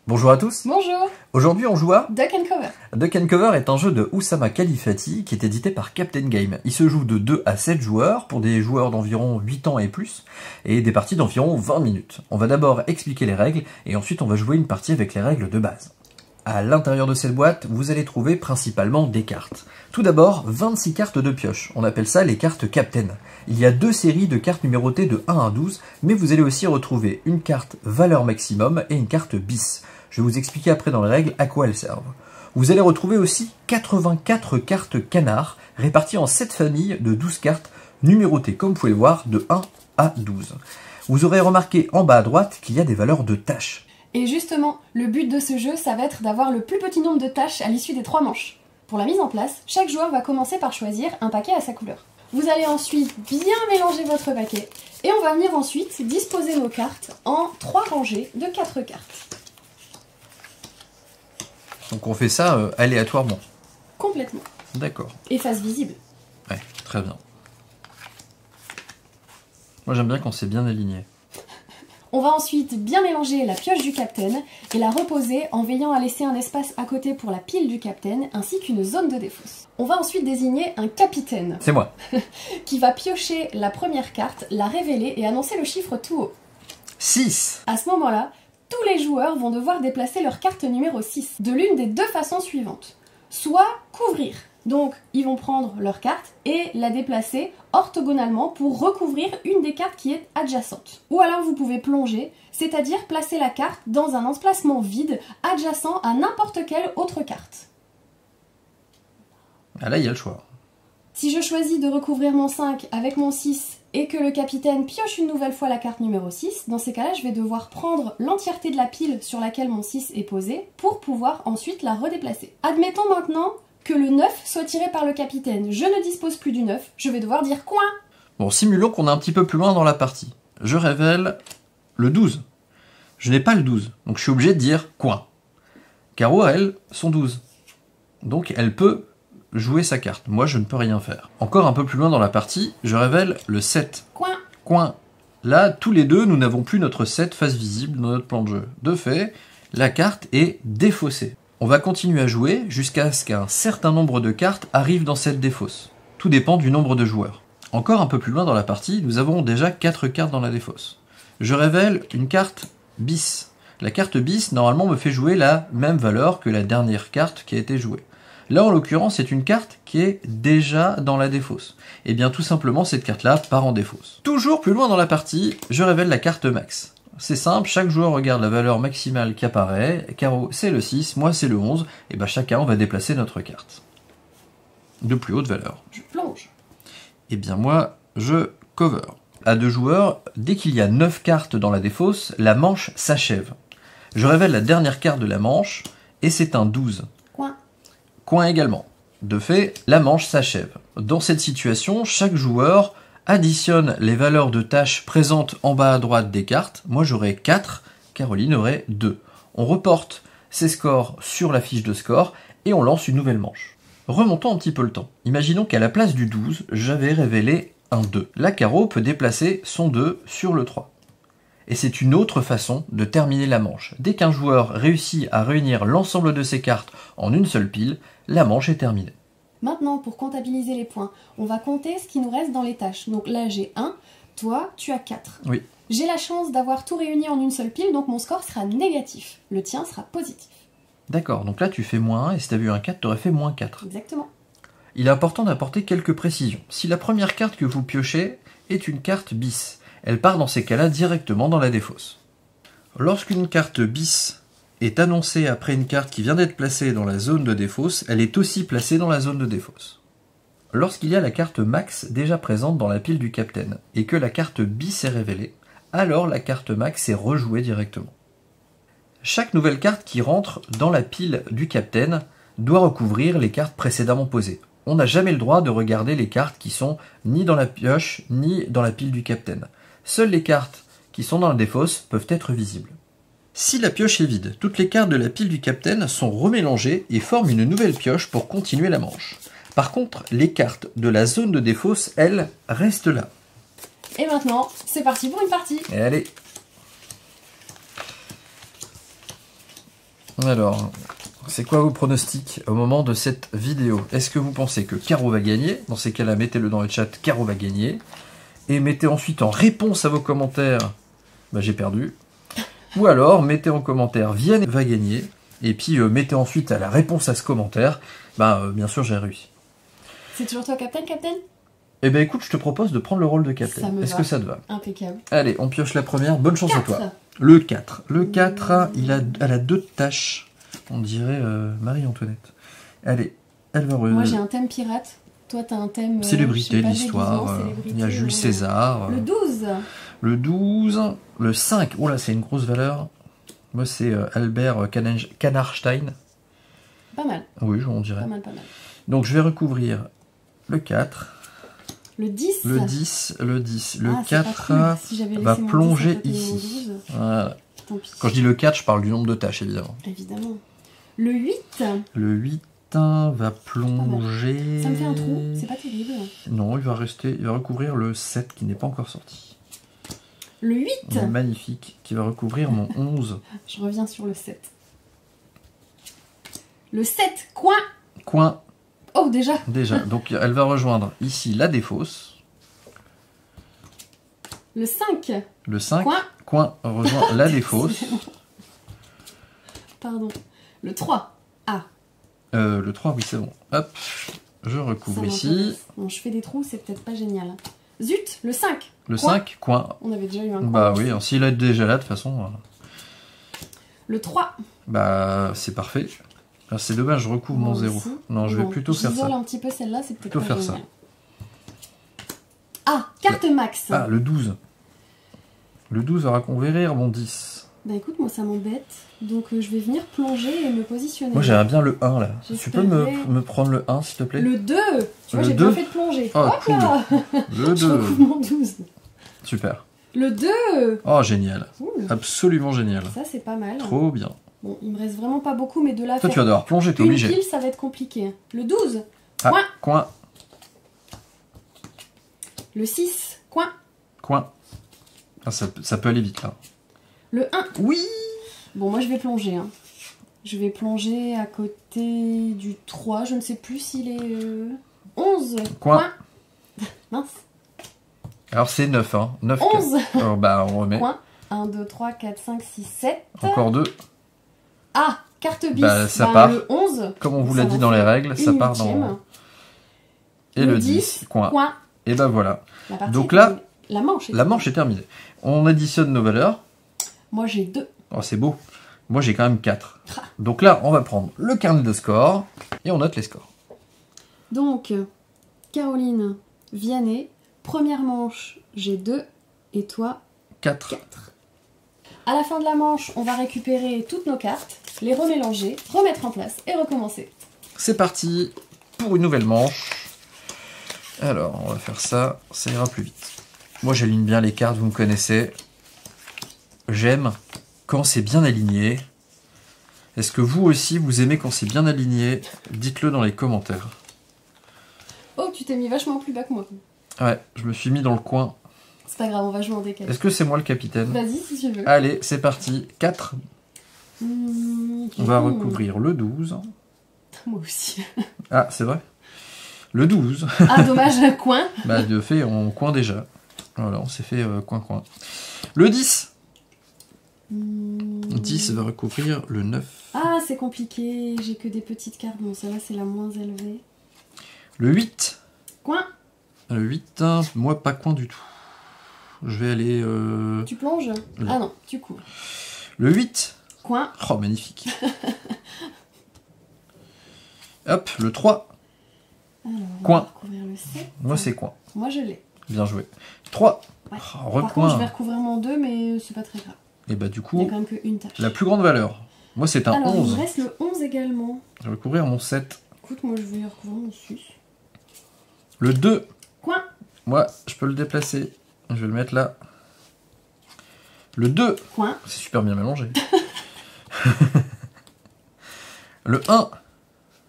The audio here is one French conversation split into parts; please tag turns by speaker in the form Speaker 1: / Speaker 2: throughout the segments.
Speaker 1: Bonjour à tous.
Speaker 2: Bonjour.
Speaker 1: Aujourd'hui on joue à
Speaker 2: Duck and Cover.
Speaker 1: Duck and Cover est un jeu de Oussama Khalifati qui est édité par Captain Game. Il se joue de 2 à 7 joueurs pour des joueurs d'environ 8 ans et plus et des parties d'environ 20 minutes. On va d'abord expliquer les règles et ensuite on va jouer une partie avec les règles de base. À l'intérieur de cette boîte, vous allez trouver principalement des cartes. Tout d'abord, 26 cartes de pioche. On appelle ça les cartes Captain. Il y a 2 séries de cartes numérotées de 1 à 12, mais vous allez aussi retrouver une carte valeur maximum et une carte bis. Je vais vous expliquer après dans les règles à quoi elles servent. Vous allez retrouver aussi 84 cartes canards, réparties en 7 familles de 12 cartes, numérotées comme vous pouvez le voir de 1 à 12. Vous aurez remarqué en bas à droite qu'il y a des valeurs de tâches.
Speaker 2: Et justement, le but de ce jeu, ça va être d'avoir le plus petit nombre de tâches à l'issue des 3 manches. Pour la mise en place, chaque joueur va commencer par choisir un paquet à sa couleur. Vous allez ensuite bien mélanger votre paquet, et on va venir ensuite disposer nos cartes en 3 rangées de 4 cartes.
Speaker 1: Donc on fait ça aléatoirement.
Speaker 2: Complètement.
Speaker 1: D'accord.
Speaker 2: Et face visible.
Speaker 1: Ouais, très bien. Moi j'aime bien quand c'est bien aligné.
Speaker 2: On va ensuite bien mélanger la pioche du capitaine et la reposer en veillant à laisser un espace à côté pour la pile du capitaine ainsi qu'une zone de défausse. On va ensuite désigner un capitaine.
Speaker 1: C'est moi.
Speaker 2: Qui va piocher la première carte, la révéler et annoncer le chiffre tout haut.
Speaker 1: 6.
Speaker 2: À ce moment-là, tous les joueurs vont devoir déplacer leur carte numéro 6 de l'une des 2 façons suivantes. Soit couvrir. Donc, ils vont prendre leur carte et la déplacer orthogonalement pour recouvrir une des cartes qui est adjacente. Ou alors vous pouvez plonger, c'est-à-dire placer la carte dans un emplacement vide adjacent à n'importe quelle autre carte.
Speaker 1: Ah là, il y a le choix.
Speaker 2: Si je choisis de recouvrir mon 5 avec mon 6 et que le capitaine pioche une nouvelle fois la carte numéro 6, dans ces cas-là, je vais devoir prendre l'entièreté de la pile sur laquelle mon 6 est posé pour pouvoir ensuite la redéplacer. Admettons maintenant que le 9 soit tiré par le capitaine. Je ne dispose plus du 9, je vais devoir dire coin.
Speaker 1: Bon, simulons qu'on est un petit peu plus loin dans la partie. Je révèle le 12. Je n'ai pas le 12, donc je suis obligé de dire coin. Caro, elle, son 12. Donc elle peut jouer sa carte. Moi, je ne peux rien faire. Encore un peu plus loin dans la partie, je révèle le 7.
Speaker 2: Coin.
Speaker 1: Coin. Là, tous les deux, nous n'avons plus notre 7 face visible dans notre plan de jeu. De fait, la carte est défaussée. On va continuer à jouer jusqu'à ce qu'un certain nombre de cartes arrivent dans cette défausse. Tout dépend du nombre de joueurs. Encore un peu plus loin dans la partie, nous avons déjà 4 cartes dans la défausse. Je révèle une carte bis. La carte bis, normalement, me fait jouer la même valeur que la dernière carte qui a été jouée. Là, en l'occurrence, c'est une carte qui est déjà dans la défausse. Et bien, tout simplement, cette carte-là part en défausse. Toujours plus loin dans la partie, je révèle la carte max. C'est simple, chaque joueur regarde la valeur maximale qui apparaît. Caro, c'est le 6, moi, c'est le 11. Et bien, chacun, on va déplacer notre carte. De plus haute valeur.
Speaker 2: Je plonge.
Speaker 1: Et bien, moi, je cover. À 2 joueurs, dès qu'il y a 9 cartes dans la défausse, la manche s'achève. Je révèle la dernière carte de la manche, et c'est un 12.
Speaker 2: Coin.
Speaker 1: Coin également. De fait, la manche s'achève. Dans cette situation, chaque joueur additionne les valeurs de tâches présentes en bas à droite des cartes. Moi j'aurai 4, Caroline aurait 2. On reporte ces scores sur la fiche de score et on lance une nouvelle manche. Remontons un petit peu le temps. Imaginons qu'à la place du 12, j'avais révélé un 2. Là, Caro peut déplacer son 2 sur le 3. Et c'est une autre façon de terminer la manche. Dès qu'un joueur réussit à réunir l'ensemble de ses cartes en une seule pile, la manche est terminée.
Speaker 2: Maintenant, pour comptabiliser les points, on va compter ce qui nous reste dans les tâches. Donc là, j'ai 1, toi, tu as 4.
Speaker 1: Oui.
Speaker 2: J'ai la chance d'avoir tout réuni en une seule pile, donc mon score sera négatif. Le tien sera positif.
Speaker 1: D'accord, donc là tu fais moins 1, et si tu as vu un 4, tu aurais fait moins 4.
Speaker 2: Exactement.
Speaker 1: Il est important d'apporter quelques précisions. Si la première carte que vous piochez est une carte bis, elle part dans ces cas-là directement dans la défausse. Lorsqu'une carte bis est annoncée après une carte qui vient d'être placée dans la zone de défausse, elle est aussi placée dans la zone de défausse. Lorsqu'il y a la carte max déjà présente dans la pile du capitaine, et que la carte bis est révélée, alors la carte max est rejouée directement. Chaque nouvelle carte qui rentre dans la pile du capitaine doit recouvrir les cartes précédemment posées. On n'a jamais le droit de regarder les cartes qui sont ni dans la pioche, ni dans la pile du capitaine. Seules les cartes qui sont dans la défausse peuvent être visibles. Si la pioche est vide, toutes les cartes de la pile du capitaine sont remélangées et forment une nouvelle pioche pour continuer la manche. Par contre, les cartes de la zone de défausse, elles, restent là.
Speaker 2: Et maintenant, c'est parti pour une partie.
Speaker 1: Et allez. Alors, c'est quoi vos pronostics au moment de cette vidéo? Est-ce que vous pensez que Caro va gagner? Dans ces cas-là, mettez-le dans le chat, Caro va gagner. Et mettez ensuite en réponse à vos commentaires, bah, j'ai perdu. Ou alors, mettez en commentaire, Vienne va gagner. Et puis, mettez ensuite à la réponse à ce commentaire, bah, bien sûr, j'ai réussi.
Speaker 2: C'est toujours toi, Captain?
Speaker 1: Eh ben écoute, je te propose de prendre le rôle de Captain. Est-ce que ça te va?
Speaker 2: Impeccable.
Speaker 1: Allez, on pioche la première. Bonne chance
Speaker 2: 4.
Speaker 1: à toi. Le 4. Le 4, elle a 2 tâches. On dirait Marie-Antoinette. Allez, elle va...
Speaker 2: Moi, j'ai un thème pirate. Toi, t'as un thème...
Speaker 1: célébrité, l'histoire. Il y a Jules César.
Speaker 2: Le 12.
Speaker 1: Le 12. Le 5. Oh là, c'est une grosse valeur. Moi, c'est Albert Canarstein.
Speaker 2: Pas mal.
Speaker 1: Oui, on dirait.
Speaker 2: Pas mal.
Speaker 1: Donc, je vais recouvrir le 4.
Speaker 2: Le 10.
Speaker 1: Le 10. Le 4
Speaker 2: cool. Si
Speaker 1: va plonger ici.
Speaker 2: 12,
Speaker 1: Voilà.
Speaker 2: tant pis.
Speaker 1: Quand je dis le 4, je parle du nombre de tâches, évidemment.
Speaker 2: Évidemment. Le 8.
Speaker 1: Le 8 va plonger...
Speaker 2: Ça me fait un trou, c'est pas terrible.
Speaker 1: Non, il va recouvrir le 7 qui n'est pas encore sorti.
Speaker 2: Le 8.
Speaker 1: Magnifique, qui va recouvrir mon 11.
Speaker 2: Je reviens sur le 7. Le 7, coin.
Speaker 1: Coin.
Speaker 2: Oh, déjà.
Speaker 1: Donc elle va rejoindre ici la défausse.
Speaker 2: Le 5.
Speaker 1: Le 5.
Speaker 2: Coin.
Speaker 1: Coin rejoint la défausse.
Speaker 2: Pardon. Le 3. Ah.
Speaker 1: Le 3, oui, c'est bon. Hop, je recouvre ici.
Speaker 2: Bon, je fais des trous, c'est peut-être pas génial. Zut, le 5.
Speaker 1: Le 5, coin.
Speaker 2: On avait déjà eu un coin.
Speaker 1: Bah oui, s'il est déjà là, de toute façon...
Speaker 2: Le 3.
Speaker 1: Bah, c'est parfait. C'est dommage, je recouvre mon 0.
Speaker 2: Aussi.
Speaker 1: Non, je vais plutôt faire ça.
Speaker 2: Un petit peu celle-là, c'est peut-être pas
Speaker 1: faire
Speaker 2: génial.
Speaker 1: ça.
Speaker 2: Ah, carte max.
Speaker 1: Ah, le 12. Le 12 va reconquérir mon 10.
Speaker 2: Bah écoute, moi ça m'embête. Donc je vais venir plonger et me positionner.
Speaker 1: Moi j'aimerais bien le 1 là. Tu peux me prendre le 1 s'il te plaît?
Speaker 2: Le 2. Tu vois, j'ai bien fait de plonger.
Speaker 1: Oh, cool.
Speaker 2: Là.
Speaker 1: Le 2.
Speaker 2: Je recouvre mon 12.
Speaker 1: Super.
Speaker 2: Le 2.
Speaker 1: Oh, génial.
Speaker 2: Cool.
Speaker 1: Absolument génial.
Speaker 2: Ça c'est pas mal.
Speaker 1: Trop bien.
Speaker 2: Bon, il me reste vraiment pas beaucoup, mais de là
Speaker 1: Toi tu vas devoir plonger, t'es obligé.
Speaker 2: Une pile, ça va être compliqué. Le 12.
Speaker 1: Ah,
Speaker 2: Coin.
Speaker 1: Coin.
Speaker 2: Le 6. Coin.
Speaker 1: Coin. Ah, ça peut aller vite là.
Speaker 2: Le 1.
Speaker 1: Oui.
Speaker 2: Bon, moi je vais plonger. Hein. Je vais plonger à côté du 3. Je ne sais plus s'il est 11.
Speaker 1: Coin.
Speaker 2: Mince.
Speaker 1: Alors c'est 9, hein. 9.
Speaker 2: 11.
Speaker 1: Oh, bah on remet.
Speaker 2: Coin. 1, 2, 3, 4, 5, 6, 7.
Speaker 1: Encore 2.
Speaker 2: Ah, carte bis.
Speaker 1: Bah, ça part.
Speaker 2: Le 11.
Speaker 1: Comme on vous l'a dit dans les règles, ça part dans... Et le 10, coin. Et bah voilà. Donc là,
Speaker 2: la manche
Speaker 1: est terminée. On additionne nos valeurs.
Speaker 2: Moi j'ai 2.
Speaker 1: Oh, c'est beau. Moi j'ai quand même 4. Donc là, on va prendre le carnet de score et on note les scores.
Speaker 2: Donc, Caroline, Vianney, première manche, j'ai 2 et toi
Speaker 1: 4.
Speaker 2: À la fin de la manche, on va récupérer toutes nos cartes, les remélanger, remettre en place et recommencer.
Speaker 1: C'est parti pour une nouvelle manche. Alors, on va faire ça, ça ira plus vite. Moi, j'aligne bien les cartes, vous me connaissez. J'aime quand c'est bien aligné. Est-ce que vous aussi, vous aimez quand c'est bien aligné? Dites-le dans les commentaires.
Speaker 2: Oh, tu t'es mis vachement plus bas que moi.
Speaker 1: Ouais, je me suis mis dans le coin.
Speaker 2: C'est pas grave, on va jouer en décalé.
Speaker 1: Est-ce que c'est moi le capitaine?
Speaker 2: Vas-y, si tu veux.
Speaker 1: Allez, c'est parti. 4. On va recouvrir le 12.
Speaker 2: Moi aussi.
Speaker 1: Ah, c'est vrai? Le 12.
Speaker 2: Ah, dommage, coin.
Speaker 1: Bah, de fait, on coin déjà. Voilà, on s'est fait coin-coin. Le 10. 10 va recouvrir le 9.
Speaker 2: Ah, c'est compliqué. J'ai que des petites cartes. Bon, celle-là, c'est la moins élevée.
Speaker 1: Le 8.
Speaker 2: Coin.
Speaker 1: Le 8, moi, pas coin du tout. Je vais aller...
Speaker 2: Tu plonges? Ah non, tu cours.
Speaker 1: Le 8.
Speaker 2: Coin.
Speaker 1: Oh, magnifique. Hop, le 3.
Speaker 2: Alors,
Speaker 1: coin.
Speaker 2: On va recouvrir le 7.
Speaker 1: Moi, c'est coin.
Speaker 2: Moi, je l'ai.
Speaker 1: Bien joué. 3.
Speaker 2: Ouais.
Speaker 1: Oh,
Speaker 2: Par contre, je vais recouvrir mon 2, mais c'est pas très grave.
Speaker 1: Et bah, du
Speaker 2: Il y
Speaker 1: coup,
Speaker 2: a quand même qu'une tâche.
Speaker 1: la plus grande valeur. Moi, c'est un
Speaker 2: Alors,
Speaker 1: 11.
Speaker 2: il me reste le 11 également.
Speaker 1: Je vais recouvrir mon 7.
Speaker 2: Écoute, moi, je vais recouvrir mon 6.
Speaker 1: Le 2.
Speaker 2: Coin.
Speaker 1: Moi, je peux le déplacer. Je vais le mettre là. Le 2.
Speaker 2: Coin.
Speaker 1: C'est super bien mélangé. Le 1.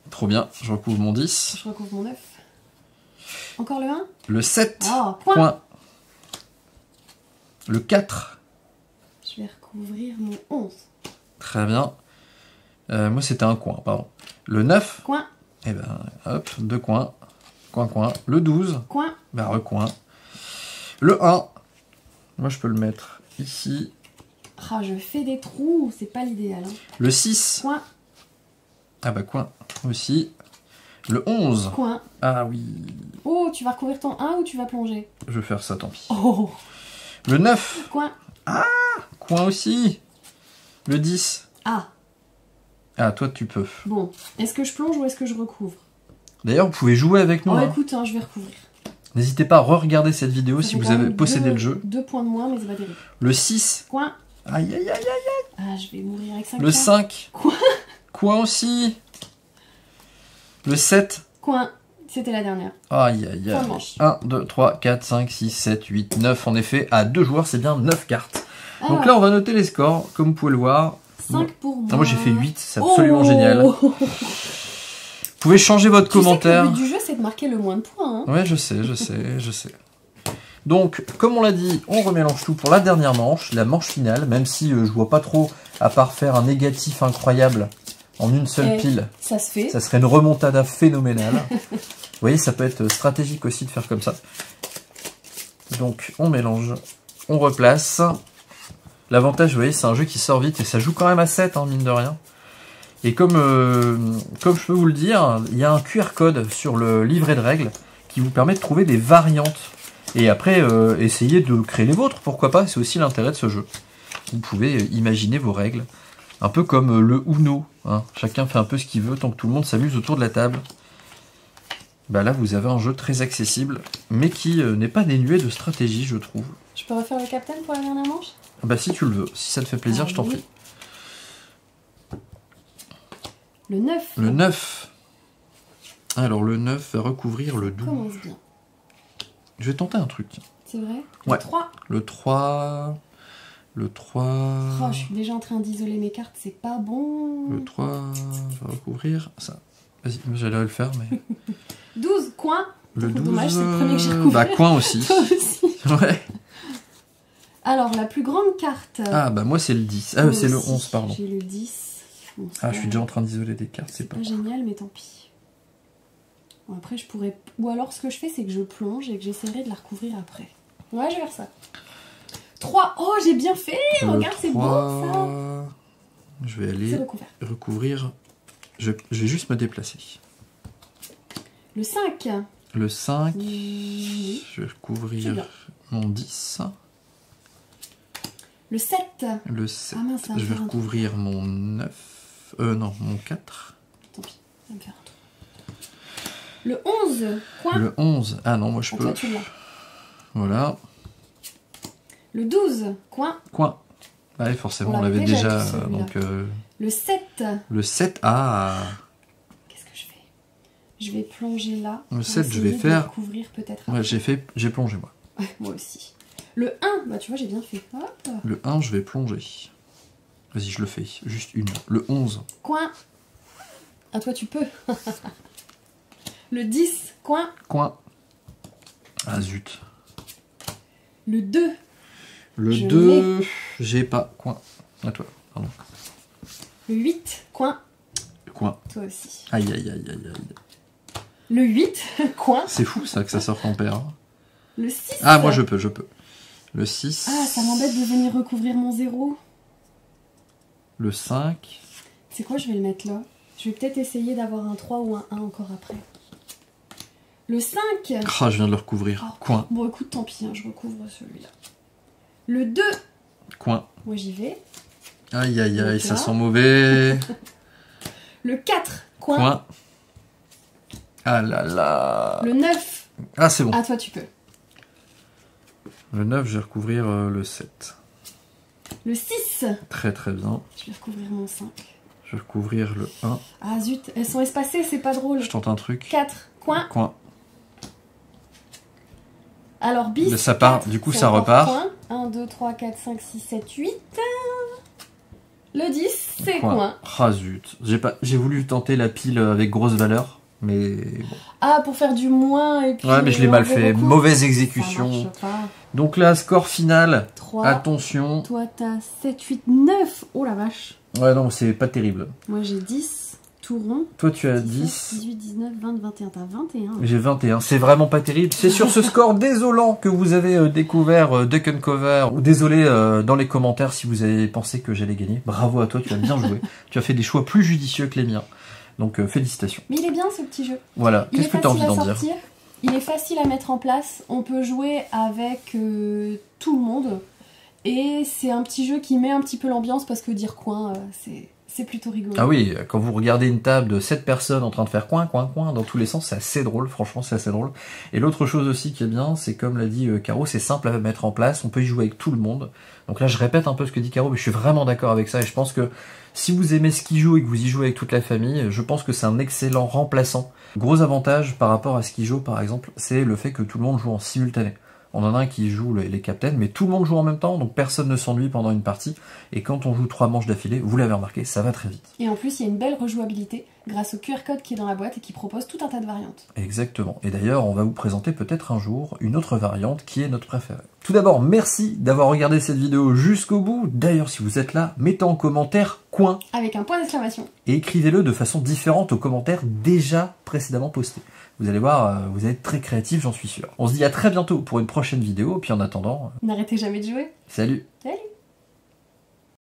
Speaker 1: Trop bien. Je recouvre mon 10.
Speaker 2: Je recouvre mon 9. Encore le 1.
Speaker 1: Le 7.
Speaker 2: Oh, coin.
Speaker 1: Coin. Le 4.
Speaker 2: Je vais recouvrir mon 11.
Speaker 1: Très bien. Moi, c'était un coin, pardon. Le 9.
Speaker 2: Coin.
Speaker 1: Et ben, hop, 2 coins. Coin, coin. Le 12.
Speaker 2: Coin.
Speaker 1: Bah, recoin. Le 1. Moi, je peux le mettre ici.
Speaker 2: Ah, je fais des trous, c'est pas l'idéal. Hein.
Speaker 1: Le 6.
Speaker 2: Coin.
Speaker 1: Ah bah, coin aussi. Le 11.
Speaker 2: Coin.
Speaker 1: Ah oui.
Speaker 2: Oh, tu vas recouvrir ton 1 ou tu vas plonger?
Speaker 1: Je vais faire ça, tant pis.
Speaker 2: Oh.
Speaker 1: Le 9.
Speaker 2: Coin.
Speaker 1: Ah, coin aussi. Le 10.
Speaker 2: Ah.
Speaker 1: Ah, toi, tu peux.
Speaker 2: Bon, est-ce que je plonge ou est-ce que je recouvre?
Speaker 1: D'ailleurs, vous pouvez jouer avec nous.
Speaker 2: Oh,
Speaker 1: Hein.
Speaker 2: écoute, hein, je vais recouvrir.
Speaker 1: N'hésitez pas à re-regarder cette vidéo
Speaker 2: Ça
Speaker 1: si
Speaker 2: fait
Speaker 1: vous
Speaker 2: quand
Speaker 1: avez
Speaker 2: même
Speaker 1: possédé le jeu.
Speaker 2: 2 points de moins, mais c'est pas terrible.
Speaker 1: Le 6.
Speaker 2: Coin.
Speaker 1: Aïe, aïe, aïe, aïe.
Speaker 2: Ah, je vais mourir avec 5
Speaker 1: Le 5.
Speaker 2: Coin.
Speaker 1: Coin aussi. Le 7.
Speaker 2: Coin. C'était la dernière.
Speaker 1: Aïe, aïe,
Speaker 2: Fin de
Speaker 1: aïe.
Speaker 2: manche.
Speaker 1: 1, 2, 3, 4, 5, 6, 7, 8, 9. En effet, à 2 joueurs, c'est bien 9 cartes. Donc
Speaker 2: Alors,
Speaker 1: là, on va noter les scores. Comme vous pouvez le voir.
Speaker 2: 5 pour moi.
Speaker 1: Ah, moi, j'ai fait 8. C'est absolument
Speaker 2: Oh.
Speaker 1: génial. Vous pouvez changer votre
Speaker 2: Tu sais que
Speaker 1: commentaire.
Speaker 2: le but du jeu, c'est de marquer le moins de points. Hein.
Speaker 1: Ouais, je sais. Donc, comme on l'a dit, on remélange tout pour la dernière manche, la manche finale, même si je vois pas trop, à part faire un négatif incroyable en une seule pile,
Speaker 2: Ça se fait.
Speaker 1: ça serait une remontada phénoménale. Vous voyez, ça peut être stratégique aussi de faire comme ça. Donc, on mélange, on replace. L'avantage, vous voyez, c'est un jeu qui sort vite et ça joue quand même à 7, hein, mine de rien. Et comme je peux vous le dire, il y a un QR code sur le livret de règles qui vous permet de trouver des variantes. Et après, essayez de créer les vôtres, pourquoi pas, c'est aussi l'intérêt de ce jeu. Vous pouvez imaginer vos règles, un peu comme le Uno. Hein. Chacun fait un peu ce qu'il veut tant que tout le monde s'amuse autour de la table. Bah là, vous avez un jeu très accessible, mais qui n'est pas dénué de stratégie, je trouve.
Speaker 2: Je peux refaire le capitaine pour la dernière manche?
Speaker 1: Bah si tu le veux, si ça te fait plaisir, je t'en prie.
Speaker 2: Le 9.
Speaker 1: Le 9. Alors le 9 va recouvrir le 12.
Speaker 2: Commence bien.
Speaker 1: Je vais tenter un truc.
Speaker 2: C'est vrai?
Speaker 1: Ouais.
Speaker 2: Le 3.
Speaker 1: Le 3. Le 3.
Speaker 2: Oh, je suis déjà en train d'isoler mes cartes, c'est pas bon.
Speaker 1: Le 3 va recouvrir ça. Vas-y, j'allais le faire, mais...
Speaker 2: 12, coin.
Speaker 1: Le 12...
Speaker 2: Dommage, c'est le premier que j'ai recouvert.
Speaker 1: Bah, coin aussi.
Speaker 2: Toi aussi.
Speaker 1: Ouais.
Speaker 2: Alors, la plus grande carte.
Speaker 1: Ah, bah moi c'est le 10. Ah, c'est le 11, pardon.
Speaker 2: J'ai le 10. Bon,
Speaker 1: Ah, je suis déjà en train d'isoler des cartes, c'est pas...
Speaker 2: pas génial, mais tant pis. Bon, après, je pourrais... Ou alors, ce que je fais, c'est que je plonge et que j'essaierai de la recouvrir après. Ouais, je vais faire ça. 3. Oh, j'ai bien fait. Regarde, c'est beau, ça.
Speaker 1: Je vais aller recouvrir. Je vais juste me déplacer.
Speaker 2: Le 5.
Speaker 1: Le 5.
Speaker 2: Oui.
Speaker 1: Je vais recouvrir mon 10.
Speaker 2: Le 7.
Speaker 1: Le 7.
Speaker 2: Ah mince, ça va
Speaker 1: je vais
Speaker 2: faire un
Speaker 1: recouvrir mon 9. Non, mon 4.
Speaker 2: Tant pis, ça va me faire un truc. Le 11. Coin.
Speaker 1: Le 11. Ah non, moi je peux.
Speaker 2: Toi, tu l'as.
Speaker 1: Voilà.
Speaker 2: Le 12. Coin.
Speaker 1: Coin. Ah oui, forcément, on
Speaker 2: l'avait
Speaker 1: l'avait déjà.
Speaker 2: dit,
Speaker 1: Donc,
Speaker 2: le 7.
Speaker 1: le 7. Ah.
Speaker 2: Qu'est-ce que je fais? Je vais plonger là.
Speaker 1: Le 7, je vais faire.
Speaker 2: Couvrir peut-être.
Speaker 1: Ouais, j'ai plongé moi.
Speaker 2: Ouais, moi aussi. Le 1, bah tu vois, j'ai bien fait. Hop.
Speaker 1: Le 1, je vais plonger. Vas-y, je le fais. Juste une. Le 11.
Speaker 2: Coin. Ah, toi, tu peux. Le 10. Coin.
Speaker 1: Coin. Ah zut.
Speaker 2: Le 2.
Speaker 1: Le 2, j'ai pas. Coin. À toi, pardon.
Speaker 2: Le 8. Coin.
Speaker 1: Coin.
Speaker 2: Toi aussi.
Speaker 1: Aïe, aïe, aïe, aïe, aïe.
Speaker 2: Le 8. Coin.
Speaker 1: C'est fou ça que ça sorte en paire.
Speaker 2: Le 6.
Speaker 1: Ah, moi je peux. Le 6.
Speaker 2: Ah, ça m'embête de venir recouvrir mon 0.
Speaker 1: Le 5.
Speaker 2: C'est quoi, je vais le mettre là. Je vais peut-être essayer d'avoir un 3 ou un 1 encore après. Le 5.
Speaker 1: Ah, je viens de le recouvrir.
Speaker 2: Oh.
Speaker 1: Coin.
Speaker 2: Bon, écoute, tant pis, hein, je recouvre celui-là. Le 2.
Speaker 1: Coin.
Speaker 2: Moi, j'y vais.
Speaker 1: Aïe, aïe, aïe,
Speaker 2: Donc
Speaker 1: ça
Speaker 2: là.
Speaker 1: sent mauvais.
Speaker 2: Le 4. Coin.
Speaker 1: Coin. Ah là là.
Speaker 2: Le 9.
Speaker 1: Ah, c'est bon.
Speaker 2: Ah, toi, tu peux.
Speaker 1: Le 9, je vais recouvrir le 7.
Speaker 2: Le 6.
Speaker 1: Très très bien.
Speaker 2: Je vais recouvrir mon 5.
Speaker 1: Je vais recouvrir le 1.
Speaker 2: Ah zut, elles sont espacées, c'est pas drôle.
Speaker 1: Je tente un truc.
Speaker 2: 4. Coin.
Speaker 1: Coin.
Speaker 2: Alors, bis.
Speaker 1: Mais ça part,
Speaker 2: 4,
Speaker 1: du coup,
Speaker 2: c'est
Speaker 1: ça
Speaker 2: encore
Speaker 1: repart.
Speaker 2: Coin. 1, 2, 3, 4, 5, 6, 7, 8. Le 10, c'est coin.
Speaker 1: Ah zut. J'ai voulu tenter la pile avec grosse valeur, mais bon.
Speaker 2: Ah, pour faire du moins et puis...
Speaker 1: Ouais, mais je l'ai mal
Speaker 2: enlever
Speaker 1: fait.
Speaker 2: beaucoup.
Speaker 1: Mauvaise
Speaker 2: Ça
Speaker 1: exécution.
Speaker 2: marche pas.
Speaker 1: Donc là, score final.
Speaker 2: 3.
Speaker 1: Attention.
Speaker 2: Toi, t'as 7, 8, 9. Oh la vache.
Speaker 1: Ouais, non, c'est pas terrible.
Speaker 2: Moi j'ai 10, tout rond.
Speaker 1: Toi, tu as
Speaker 2: 17,
Speaker 1: 10.
Speaker 2: 18, 19, 20, 21. T'as 21.
Speaker 1: J'ai 21. C'est vraiment pas terrible. C'est sur ce score désolant que vous avez découvert Duck and Cover. Désolé dans les commentaires si vous avez pensé que j'allais gagner. Bravo à toi, tu as bien joué. Tu as fait des choix plus judicieux que les miens. Donc félicitations.
Speaker 2: Mais il est bien ce petit jeu.
Speaker 1: Voilà. Qu'est-ce que tu as envie d'en dire?
Speaker 2: Il est facile à mettre en place. On peut jouer avec tout le monde. Et c'est un petit jeu qui met un petit peu l'ambiance parce que dire coin, c'est plutôt rigolo.
Speaker 1: Ah oui, quand vous regardez une table de 7 personnes en train de faire coin, coin, coin, dans tous les sens, c'est assez drôle, franchement c'est assez drôle. Et l'autre chose aussi qui est bien, c'est comme l'a dit Caro, c'est simple à mettre en place, on peut y jouer avec tout le monde. Donc là je répète un peu ce que dit Caro, mais je suis vraiment d'accord avec ça et je pense que si vous aimez Skijo et que vous y jouez avec toute la famille, je pense que c'est un excellent remplaçant. Gros avantage par rapport à Skijo par exemple, c'est le fait que tout le monde joue en simultané. On en a un qui joue les captains, mais tout le monde joue en même temps, donc personne ne s'ennuie pendant une partie. Et quand on joue 3 manches d'affilée, vous l'avez remarqué, ça va très vite.
Speaker 2: Et en plus, il y a une belle rejouabilité grâce au QR code qui est dans la boîte et qui propose tout un tas de variantes.
Speaker 1: Exactement. Et d'ailleurs, on va vous présenter peut-être un jour une autre variante qui est notre préférée. Tout d'abord, merci d'avoir regardé cette vidéo jusqu'au bout. D'ailleurs, si vous êtes là, mettez en commentaire coin.
Speaker 2: Avec un point d'exclamation.
Speaker 1: Et écrivez-le de façon différente aux commentaires déjà précédemment postés. Vous allez voir, vous allez être très créatif, j'en suis sûr. On se dit à très bientôt pour une prochaine vidéo, puis en attendant...
Speaker 2: N'arrêtez jamais de jouer.
Speaker 1: Salut.
Speaker 2: Salut.